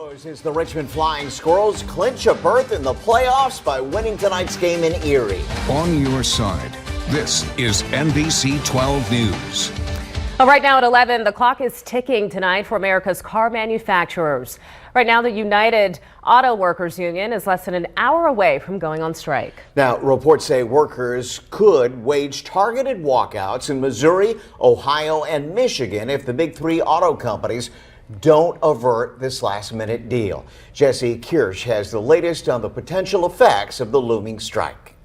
As the Richmond Flying Squirrels clinch a berth in the playoffs by winning tonight's game in Erie. On your side, this is NBC 12 News. Right now at 11, the clock is ticking tonight for America's car manufacturers. Right now, the United Auto Workers Union is less than an hour away from going on strike. Now, reports say workers could wage targeted walkouts in Missouri, Ohio, and Michigan if the big three auto companies don't avert this last-minute deal. Jesse Kirsch has the latest on the potential effects of the looming strike.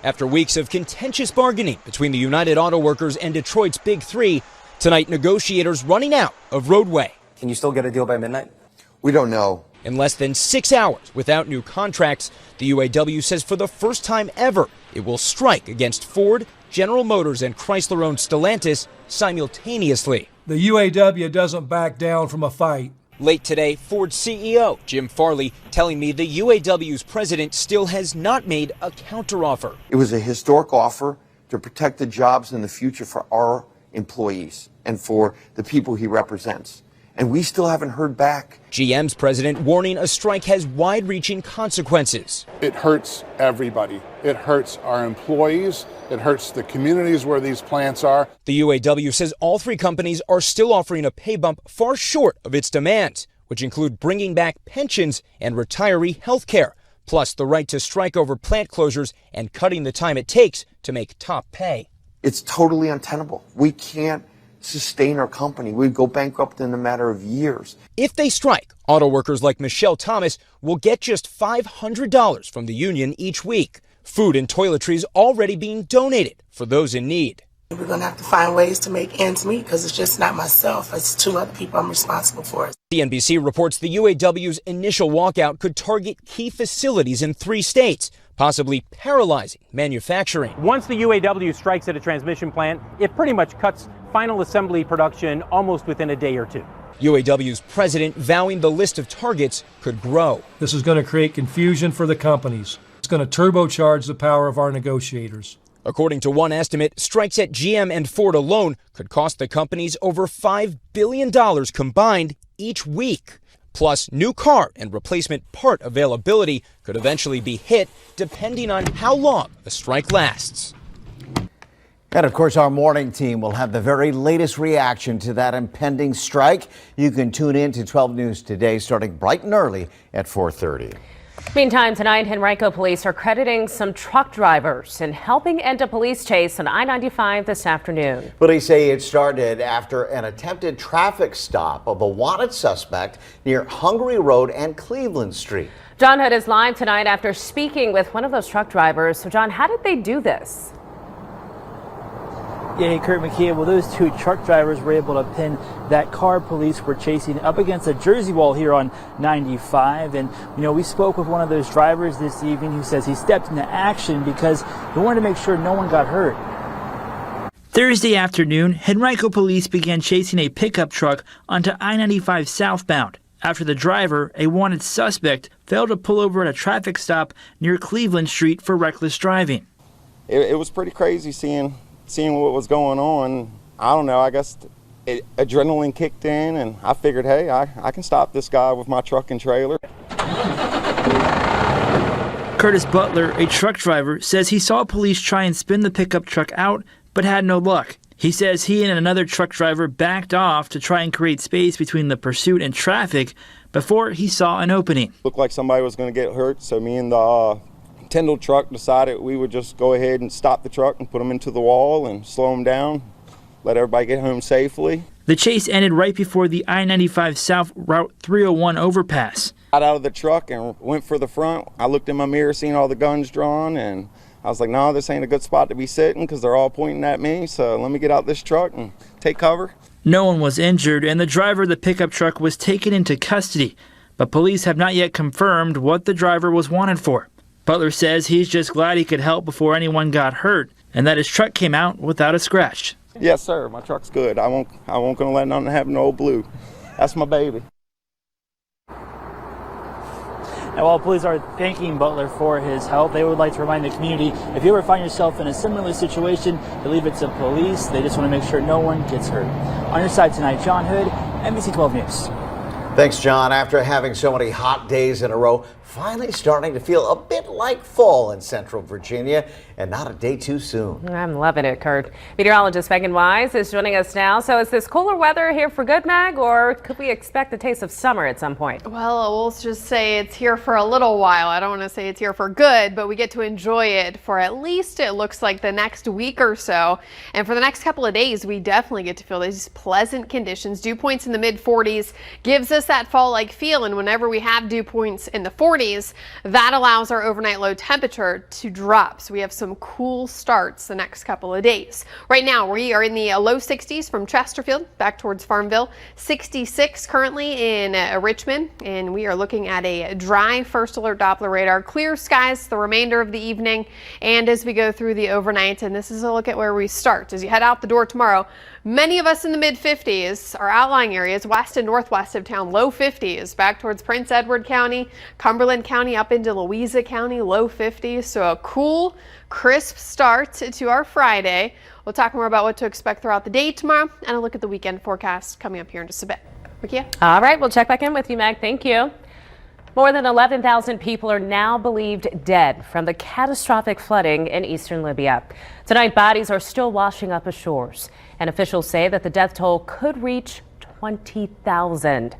After weeks of contentious bargaining between the United Auto Workers and Detroit's Big Three, tonight negotiators running out of roadway. Can you still get a deal by midnight? We don't know. In less than 6 hours without new contracts, the UAW says for the first time ever, it will strike against Ford, General Motors, and Chrysler-owned Stellantis simultaneously. The UAW doesn't back down from a fight. Late today, Ford CEO Jim Farley telling me the UAW's president still has not made a counteroffer. It was a historic offer to protect the jobs in the future for our employees and for the people he represents. And we still haven't heard back. GM's president warning a strike has wide-reaching consequences. It hurts everybody. It hurts our employees. It hurts the communities where these plants are. The UAW says all three companies are still offering a pay bump far short of its demands, which include bringing back pensions and retiree health care, plus the right to strike over plant closures and cutting the time it takes to make top pay. It's totally untenable. We can't sustain our company. We'd go bankrupt in a matter of years. If they strike, auto workers like Michelle Thomas will get just $500 from the union each week. Food and toiletries already being donated for those in need. We're going to have to find ways to make ends meet because it's just not myself. It's two other people I'm responsible for. CNBC reports the UAW's initial walkout could target key facilities in 3 states, possibly paralyzing manufacturing. Once the UAW strikes at a transmission plant, it pretty much cuts final assembly production almost within a day or two. UAW's president vowing the list of targets could grow. This is going to create confusion for the companies. It's going to turbocharge the power of our negotiators. According to one estimate, strikes at GM and Ford alone could cost the companies over $5 billion combined each week. Plus, new car and replacement part availability could eventually be hit depending on how long the strike lasts. And of course, our morning team will have the very latest reaction to that impending strike. You can tune in to 12 News today starting bright and early at 4:30. Meantime, tonight, Henrico police are crediting some truck drivers in helping end a police chase on I-95 this afternoon. Police say it started after an attempted traffic stop of a wanted suspect near Hungary Road and Cleveland Street. John Hood is live tonight after speaking with one of those truck drivers. So, John, how did they do this? Yeah, hey, Kurt McKee. Well, those two truck drivers were able to pin that car police were chasing up against a Jersey wall here on 95. And, we spoke with one of those drivers this evening who says he stepped into action because he wanted to make sure no one got hurt. Thursday afternoon, Henrico police began chasing a pickup truck onto I-95 southbound after the driver, a wanted suspect, failed to pull over at a traffic stop near Cleveland Street for reckless driving. It was pretty crazy seeing what was going on. I don't know, I guess adrenaline kicked in and I figured, hey, I can stop this guy with my truck and trailer. Curtis Butler, a truck driver, says he saw police try and spin the pickup truck out, but had no luck. He says he and another truck driver backed off to try and create space between the pursuit and traffic before he saw an opening. Looked like somebody was going to get hurt, so me and the Tyndall truck decided we would just go ahead and stop the truck and put them into the wall and slow them down, let everybody get home safely. The chase ended right before the I-95 South Route 301 overpass. Got out of the truck and went for the front. I looked in my mirror, seeing all the guns drawn, and I was like, no, this ain't a good spot to be sitting because they're all pointing at me, so let me get out this truck and take cover. No one was injured, and the driver of the pickup truck was taken into custody, but police have not yet confirmed what the driver was wanted for. Butler says he's just glad he could help before anyone got hurt and that his truck came out without a scratch. Yes, sir. My truck's good. I won't gonna let nothing happen to old Blue. That's my baby. And while police are thanking Butler for his help, they would like to remind the community, if you ever find yourself in a similar situation, to leave it to police. They just want to make sure no one gets hurt. On your side tonight, John Hood, NBC 12 News. Thanks, John. After having so many hot days in a row, finally starting to feel a bit like fall in Central Virginia, and not a day too soon. I'm loving it, Kurt. Meteorologist Megan Wise is joining us now. So is this cooler weather here for good, Meg, or could we expect a taste of summer at some point? Well, we'll just say it's here for a little while. I don't want to say it's here for good, but we get to enjoy it for at least it looks like the next week or so. And for the next couple of days, we definitely get to feel these pleasant conditions. Dew points in the mid 40s gives us that fall-like feel. And whenever we have dew points in the 40s, that allows our overnight low temperature to drop. So we have some cool starts the next couple of days. Right now, we are in the low 60s from Chesterfield back towards Farmville, 66 currently in Richmond, and we are looking at a dry first alert Doppler radar. Clear skies the remainder of the evening and as we go through the overnight. And this is a look at where we start. As you head out the door tomorrow, many of us in the mid 50s, our outlying areas, west and northwest of town, low 50s, back towards Prince Edward County, Cumberland County, up into Louisa County, low 50s. So a cool, crisp start to our Friday. We'll talk more about what to expect throughout the day tomorrow and a look at the weekend forecast coming up here in just a bit. Rikia? All right, we'll check back in with you, Meg. Thank you. More than 11,000 people are now believed dead from the catastrophic flooding in eastern Libya. Tonight, bodies are still washing up ashores, and officials say that the death toll could reach 20,000.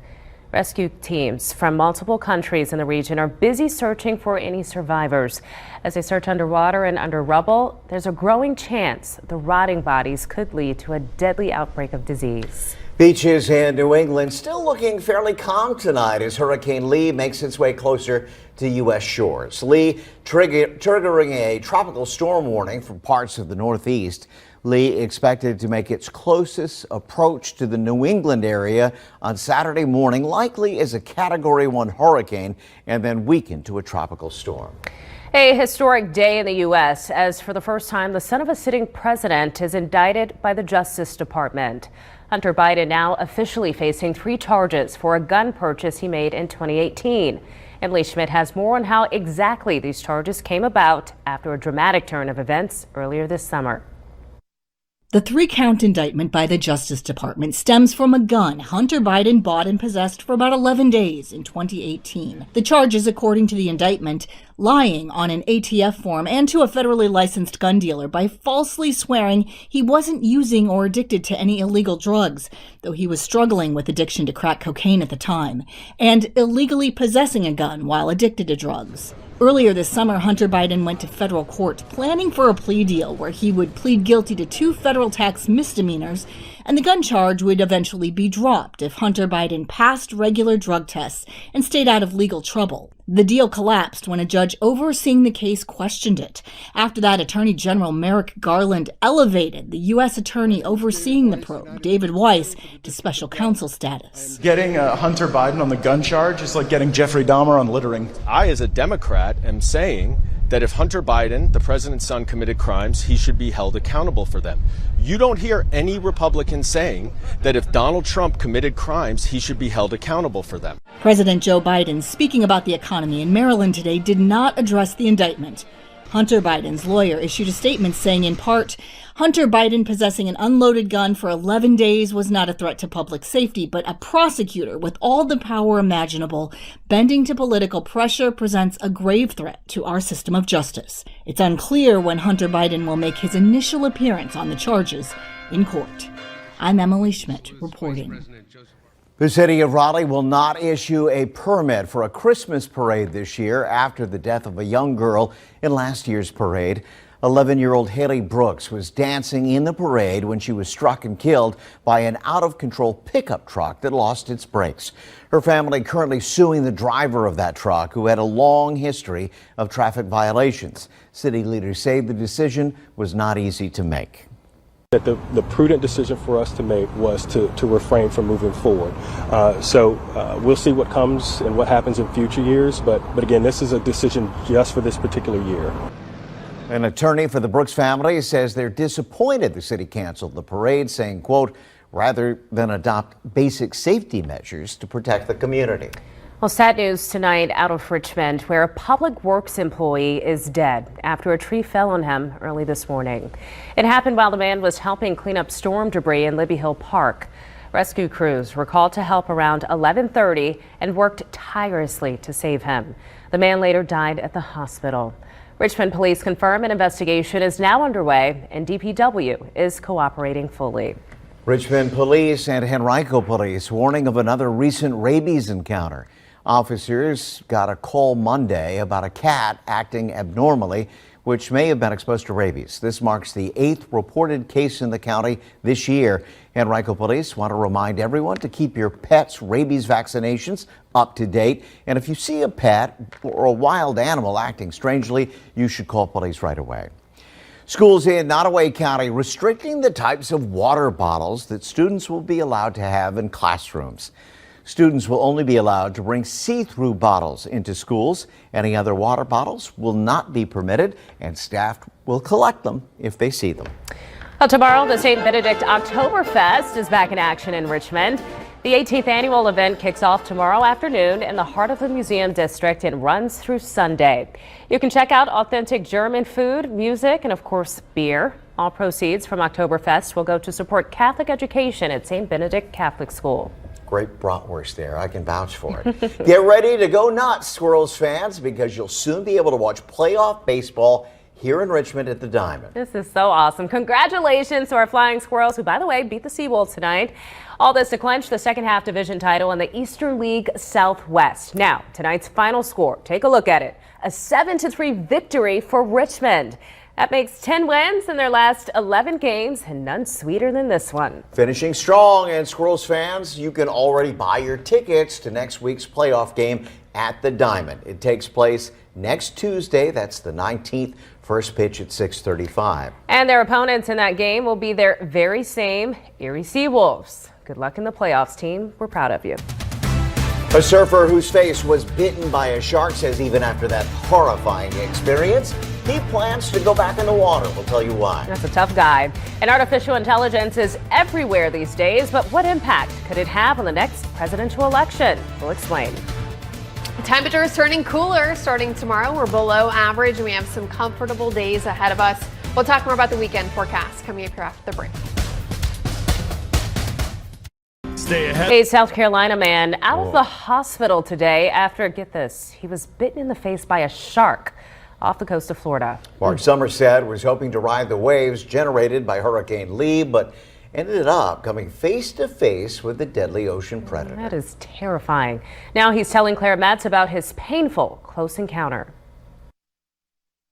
Rescue teams from multiple countries in the region are busy searching for any survivors. As they search underwater and under rubble, there's a growing chance the rotting bodies could lead to a deadly outbreak of disease. Beaches in New England still looking fairly calm tonight as Hurricane Lee makes its way closer to U.S. shores. Lee triggering a tropical storm warning for parts of the Northeast. Lee expected to make its closest approach to the New England area on Saturday morning, likely as a Category 1 hurricane, and then weaken to a tropical storm. A historic day in the U.S. as for the first time, the son of a sitting president is indicted by the Justice Department. Hunter Biden now officially facing 3 charges for a gun purchase he made in 2018. Emily Schmidt has more on how exactly these charges came about after a dramatic turn of events earlier this summer. The 3-count indictment by the Justice Department stems from a gun Hunter Biden bought and possessed for about 11 days in 2018. The charges, according to the indictment, lying on an ATF form and to a federally licensed gun dealer by falsely swearing he wasn't using or addicted to any illegal drugs, though he was struggling with addiction to crack cocaine at the time, and illegally possessing a gun while addicted to drugs. Earlier this summer, Hunter Biden went to federal court planning for a plea deal where he would plead guilty to 2 federal tax misdemeanors, and the gun charge would eventually be dropped if Hunter Biden passed regular drug tests and stayed out of legal trouble. The deal collapsed when a judge overseeing the case questioned it. After that, Attorney General Merrick Garland elevated the U.S. attorney overseeing the probe, David Weiss, to special counsel status. Getting Hunter Biden on the gun charge is like getting Jeffrey Dahmer on littering. I, as a Democrat, am saying that if Hunter Biden, the president's son, committed crimes, he should be held accountable for them. You don't hear any Republicans saying that if Donald Trump committed crimes, he should be held accountable for them. President Joe Biden, speaking about the economy in Maryland today, did not address the indictment. Hunter Biden's lawyer issued a statement saying, in part, Hunter Biden possessing an unloaded gun for 11 days was not a threat to public safety, but a prosecutor with all the power imaginable bending to political pressure presents a grave threat to our system of justice. It's unclear when Hunter Biden will make his initial appearance on the charges in court. I'm Emily Schmidt reporting. The city of Raleigh will not issue a permit for a Christmas parade this year after the death of a young girl in last year's parade. 11-year-old Haley Brooks was dancing in the parade when she was struck and killed by an out-of-control pickup truck that lost its brakes. Her family currently suing the driver of that truck, who had a long history of traffic violations. City leaders say the decision was not easy to make. That the prudent decision for us to make was to refrain from moving forward. So we'll see what comes and what happens in future years. But again, this is a decision just for this particular year. An attorney for the Brooks family says they're disappointed the city canceled the parade, saying, quote, rather than adopt basic safety measures to protect the community. Well, sad news tonight out of Richmond, where a public works employee is dead after a tree fell on him early this morning. It happened while the man was helping clean up storm debris in Libby Hill Park. Rescue crews were called to help around 11:30 and worked tirelessly to save him. The man later died at the hospital. Richmond police confirm an investigation is now underway and DPW is cooperating fully. Richmond police and Henrico police warning of another recent rabies encounter. Officers got a call Monday about a cat acting abnormally, which may have been exposed to rabies. This marks the 8th reported case in the county this year. Henrico police want to remind everyone to keep your pet's rabies vaccinations up to date. And if you see a pet or a wild animal acting strangely, you should call police right away. Schools in Nottoway County restricting the types of water bottles that students will be allowed to have in classrooms. Students will only be allowed to bring see-through bottles into schools. Any other water bottles will not be permitted, and staff will collect them if they see them. Well, tomorrow, the St. Benedict Oktoberfest is back in action in Richmond. The 18th annual event kicks off tomorrow afternoon in the heart of the museum district and runs through Sunday. You can check out authentic German food, music, and of course, beer. All proceeds from Oktoberfest will go to support Catholic education at St. Benedict Catholic School. Great bratwurst there. I can vouch for it. Get ready to go nuts, Squirrels fans, because you'll soon be able to watch playoff baseball here in Richmond at the Diamond. This is so awesome. Congratulations to our Flying Squirrels, who, by the way, beat the Seawolves tonight. All this to clinch the second half division title in the Eastern League Southwest. Now, tonight's final score. Take a look at it. A 7-3 victory for Richmond. That makes 10 wins in their last 11 games, and none sweeter than this one. Finishing strong, and Squirrels fans, you can already buy your tickets to next week's playoff game at the Diamond. It takes place next Tuesday, that's the 19th, first pitch at 6:35. And their opponents in that game will be their very same Erie Seawolves. Good luck in the playoffs, team. We're proud of you. A surfer whose face was bitten by a shark says even after that horrifying experience, he plans to go back in the water. We'll tell you why. That's a tough guy. And artificial intelligence is everywhere these days, but what impact could it have on the next presidential election? We'll explain. Temperatures turning cooler starting tomorrow. We're below average and we have some comfortable days ahead of us. We'll talk more about the weekend forecast coming up here after the break. Stay ahead. A South Carolina man out of the hospital today after, get this, he was bitten in the face by a shark off the coast of Florida. Mark Somerset was hoping to ride the waves generated by Hurricane Lee, but ended up coming face to face with the deadly ocean predator. That is terrifying. Now he's telling Claire Metz about his painful close encounter.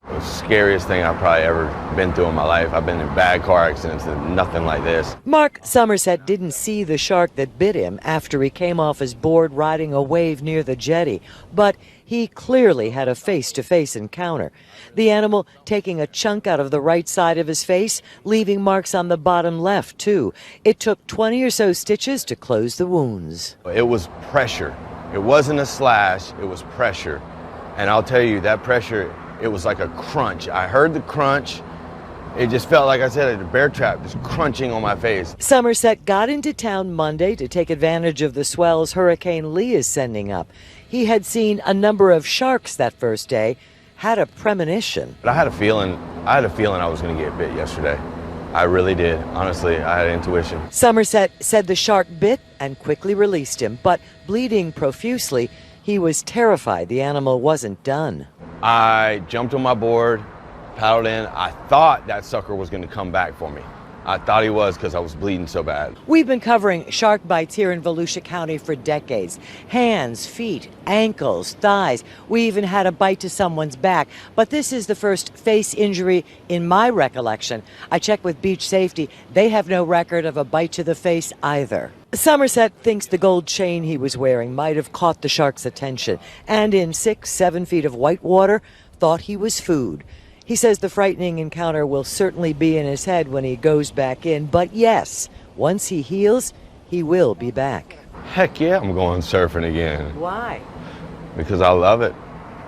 The scariest thing I've probably ever been through in my life. I've been in bad car accidents and nothing like this. Mark Somerset didn't see the shark that bit him after he came off his board riding a wave near the jetty, but he clearly had a face-to-face encounter. The animal taking a chunk out of the right side of his face, leaving marks on the bottom left, too. It took 20 or so stitches to close the wounds. It was pressure. It wasn't a slash, it was pressure. And I'll tell you, that pressure, it was like a crunch. I heard the crunch. It just felt like I said, a bear trap just crunching on my face. Somerset got into town Monday to take advantage of the swells Hurricane Lee is sending up. He had seen a number of sharks that first day, had a premonition. But I had a feeling I was going to get bit yesterday. I really did. Honestly, I had intuition. Somerset said the shark bit and quickly released him, but bleeding profusely, he was terrified the animal wasn't done. I jumped on my board, paddled in. I thought that sucker was going to come back for me. I thought he was because I was bleeding so bad. We've been covering shark bites here in Volusia County for decades. Hands, feet, ankles, thighs. We even had a bite to someone's back. But this is the first face injury in my recollection. I checked with Beach Safety. They have no record of a bite to the face either. Somerset thinks the gold chain he was wearing might have caught the shark's attention, and in 6-7 feet of white water, thought he was food. He says the frightening encounter will certainly be in his head when he goes back in, but yes, once he heals, he will be back. Heck yeah, I'm going surfing again. Why? Because I love it.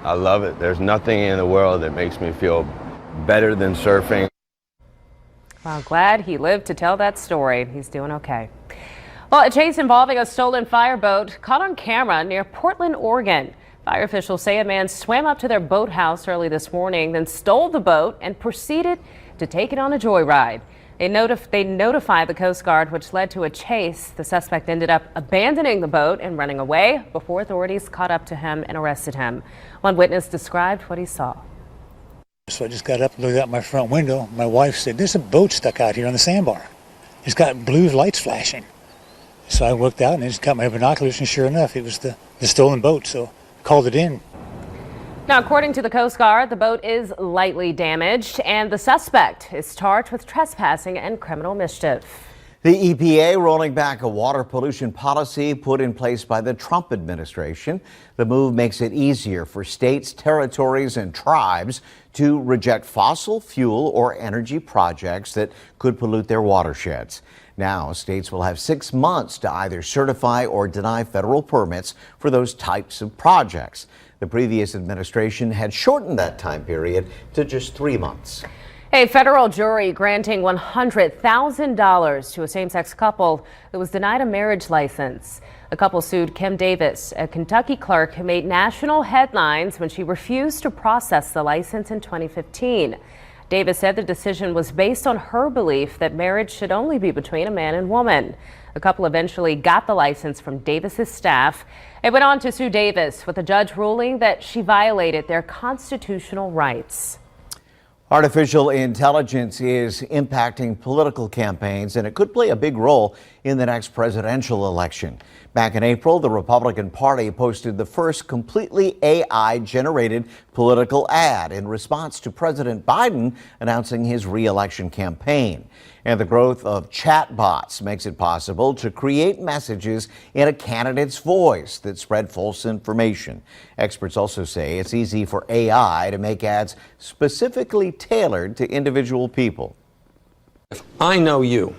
I love it. There's nothing in the world that makes me feel better than surfing. Well, glad he lived to tell that story. He's doing okay. Well, a chase involving a stolen fireboat caught on camera near Portland, Oregon. Fire officials say a man swam up to their boathouse early this morning, then stole the boat and proceeded to take it on a joyride. They notified the Coast Guard, which led to a chase. The suspect ended up abandoning the boat and running away before authorities caught up to him and arrested him. One witness described what he saw. So I just got up and looked out my front window. My wife said, "There's a boat stuck out here on the sandbar. It's got blue lights flashing." So I looked out and I just got my binoculars, and sure enough, it was the stolen boat. So I called it in. Now, according to the Coast Guard, the boat is lightly damaged and the suspect is charged with trespassing and criminal mischief. The EPA rolling back a water pollution policy put in place by the Trump administration. The move makes it easier for states, territories, and tribes to reject fossil fuel or energy projects that could pollute their watersheds. Now, states will have 6 months to either certify or deny federal permits for those types of projects. The previous administration had shortened that time period to just 3 months. A federal jury granting $100,000 to a same-sex couple that was denied a marriage license. The couple sued Kim Davis, a Kentucky clerk who made national headlines when she refused to process the license in 2015. Davis said the decision was based on her belief that marriage should only be between a man and woman. The couple eventually got the license from Davis's staff. It went on to sue Davis, with the judge ruling that she violated their constitutional rights. Artificial intelligence is impacting political campaigns, and it could play a big role in the next presidential election. Back in April, the Republican Party posted the first completely AI-generated political ad in response to President Biden announcing his re-election campaign. And the growth of chatbots makes it possible to create messages in a candidate's voice that spread false information. Experts also say it's easy for AI to make ads specifically tailored to individual people. If I know you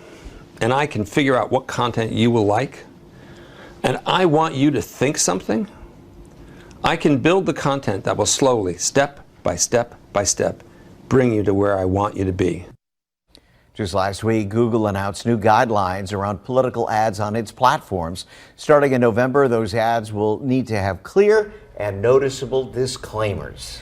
and I can figure out what content you will like, and I want you to think something, I can build the content that will slowly, step by step by step, bring you to where I want you to be. Just last week, Google announced new guidelines around political ads on its platforms. Starting in November, those ads will need to have clear and noticeable disclaimers.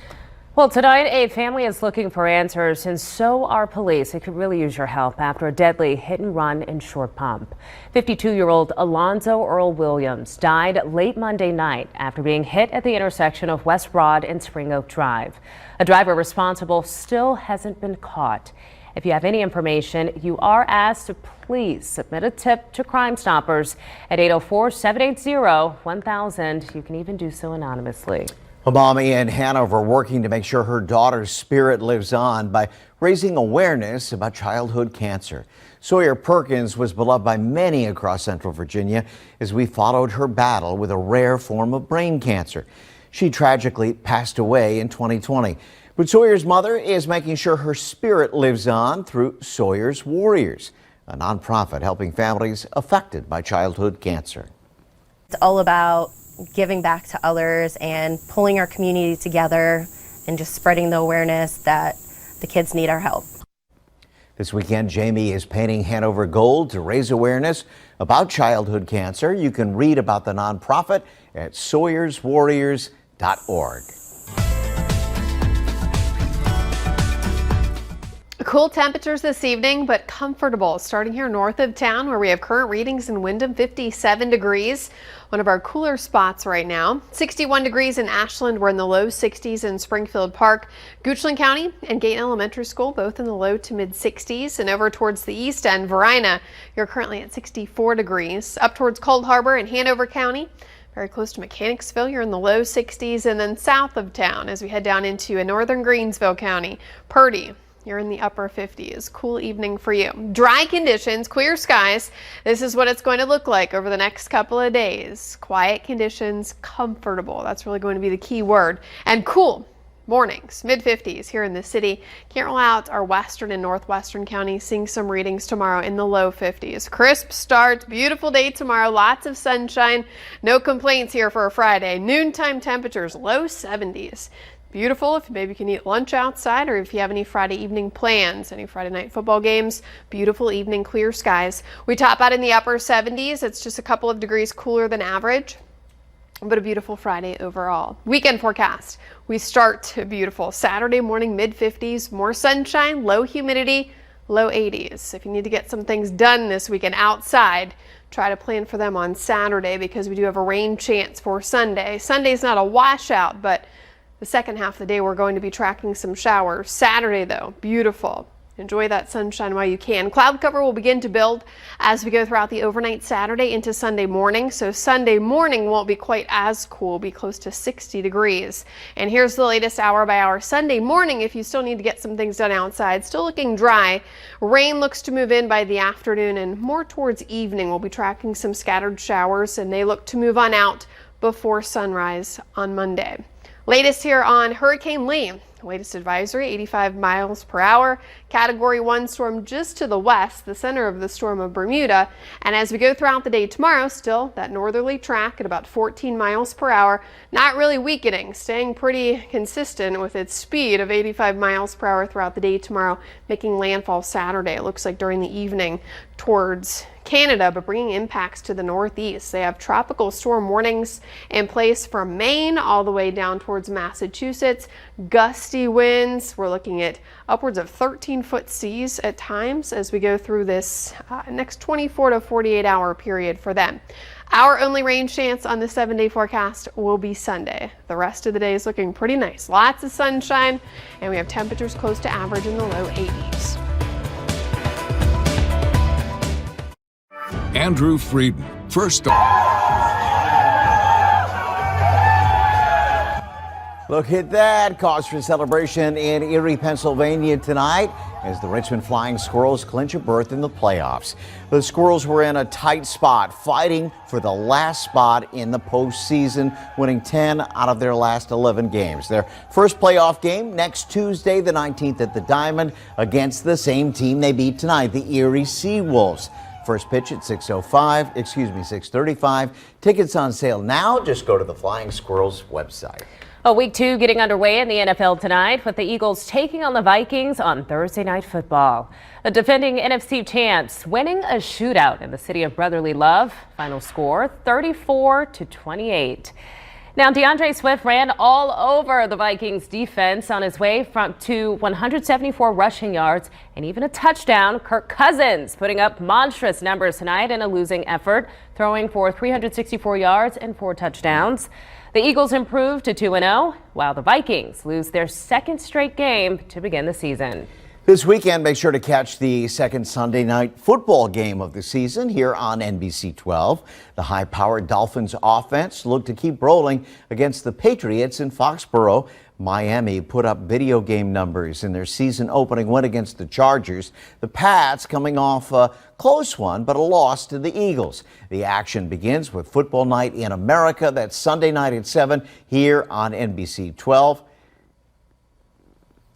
Well, tonight, a family is looking for answers, and so are police. It could really use your help after a deadly hit and run in Short Pump. 52-year-old Alonzo Earl Williams died late Monday night after being hit at the intersection of West Broad and Spring Oak Drive. A driver responsible still hasn't been caught. If you have any information, you are asked to please submit a tip to Crime Stoppers at 804-780-1000. You can even do so anonymously. A mom in Hanover working to make sure her daughter's spirit lives on by raising awareness about childhood cancer. Sawyer Perkins was beloved by many across Central Virginia as we followed her battle with a rare form of brain cancer. She tragically passed away in 2020. But Sawyer's mother is making sure her spirit lives on through Sawyer's Warriors, a nonprofit helping families affected by childhood cancer. It's all about giving back to others and pulling our community together and just spreading the awareness that the kids need our help. This weekend, Jamie is painting Hanover gold to raise awareness about childhood cancer. You can read about the nonprofit at SawyersWarriors.org. Cool temperatures this evening, but comfortable. Starting here north of town, where we have current readings in Windham, 57 degrees. One of our cooler spots right now. 61 degrees in Ashland. We're in the low 60s in Springfield Park. Goochland County and Gayton Elementary School, both in the low to mid 60s. And over towards the east end, Verina, you're currently at 64 degrees. Up towards Cold Harbor and Hanover County, very close to Mechanicsville, you're in the low 60s. And then south of town, as we head down into northern Greensville County, Purdy, you're in the upper 50s. Cool evening for you. Dry conditions, clear skies. This is what it's going to look like over the next couple of days. Quiet conditions, comfortable. That's really going to be the key word. And cool mornings, mid 50s here in the city. Can't rule out our western and northwestern counties seeing some readings tomorrow in the low 50s. Crisp start, beautiful day tomorrow, lots of sunshine. No complaints here for a Friday. Noontime temperatures, low 70s. Beautiful if maybe you can eat lunch outside, or if you have any Friday evening plans, any Friday night football games. Beautiful evening, clear skies. We top out in the upper 70s. It's just a couple of degrees cooler than average, but a beautiful Friday overall. Weekend forecast. We start beautiful. Saturday morning, mid 50s, more sunshine, low humidity, low 80s. If you need to get some things done this weekend outside, try to plan for them on Saturday because we do have a rain chance for Sunday. Sunday's not a washout, but the second half of the day we're going to be tracking some showers. Saturday though, beautiful. Enjoy that sunshine while you can. Cloud cover will begin to build as we go throughout the overnight Saturday into Sunday morning. So Sunday morning won't be quite as cool, it'll be close to 60 degrees. And here's the latest hour by hour. Sunday morning, if you still need to get some things done outside, still looking dry. Rain looks to move in by the afternoon, and more towards evening we'll be tracking some scattered showers, and they look to move on out before sunrise on Monday. Latest here on Hurricane Lee. Latest advisory, 85 miles per hour. Category 1 storm just to the west, the center of the storm of Bermuda. And as we go throughout the day tomorrow, still that northerly track at about 14 miles per hour. Not really weakening, staying pretty consistent with its speed of 85 miles per hour throughout the day tomorrow, making landfall Saturday. It looks like during the evening towards Canada, but bringing impacts to the northeast. They have tropical storm warnings in place from Maine all the way down towards Massachusetts. Gusty winds. We're looking at upwards of 13-foot seas at times as we go through this next 24 to 48 hour period for them. Our only rain chance on the 7-day forecast will be Sunday. The rest of the day is looking pretty nice. Lots of sunshine, and we have temperatures close to average in the low 80s. Andrew Frieden, first. Look at that. Cause for celebration in Erie, Pennsylvania tonight as the Richmond Flying Squirrels clinch a berth in the playoffs. The Squirrels were in a tight spot, fighting for the last spot in the postseason, winning 10 out of their last 11 games. Their first playoff game next Tuesday, the 19th at the Diamond, against the same team they beat tonight, the Erie Seawolves. First pitch at 6:35. Tickets on sale now. Just go to the Flying Squirrels website. Week 2 getting underway in the NFL tonight with the Eagles taking on the Vikings on Thursday Night Football. The defending NFC champs winning a shootout in the city of brotherly love. Final score 34-28. Now, DeAndre Swift ran all over the Vikings defense on his way to 174 rushing yards and even a touchdown. Kirk Cousins putting up monstrous numbers tonight in a losing effort, throwing for 364 yards and 4 touchdowns. The Eagles improved to 2-0, while the Vikings lose their second straight game to begin the season. This weekend, make sure to catch the second Sunday night football game of the season here on NBC 12. The high-powered Dolphins offense look to keep rolling against the Patriots in Foxborough. Miami put up video game numbers in their season opening win against the Chargers. The Pats coming off a close one, but a loss to the Eagles. The action begins with Football Night in America. That's Sunday night at 7 here on NBC 12.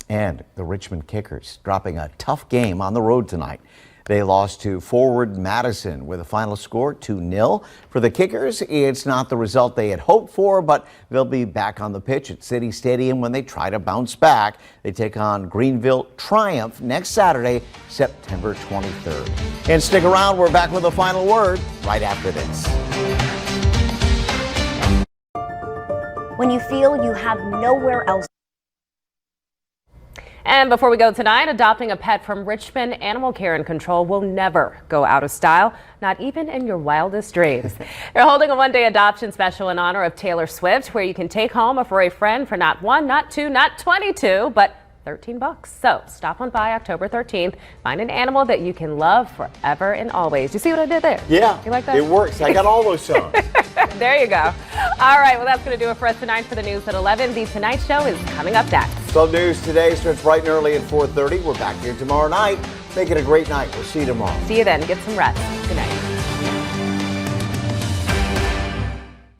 And the Richmond Kickers dropping a tough game on the road tonight. They lost to Forward Madison with a final score 2-0. For the Kickers, it's not the result they had hoped for, but they'll be back on the pitch at City Stadium when they try to bounce back. They take on Greenville Triumph next Saturday, September 23rd. And stick around, we're back with the final word right after this. When you feel you have nowhere else. And before we go tonight, adopting a pet from Richmond Animal Care and Control will never go out of style, not even in your wildest dreams. They're holding a one-day adoption special in honor of Taylor Swift, where you can take home a furry friend for not 1, not 2, not 22, but $13. So stop on by October 13th. Find an animal that you can love forever and always. You see what I did there? Yeah, you like that? It works. I got all those songs. There you go. All right, well, that's going to do it for us tonight for the news at 11. The Tonight Show is coming up next. 12 News today starts bright and early at 4:30. We're back here tomorrow night. Make it a great night. We'll see you tomorrow. See you then. Get some rest. Good night.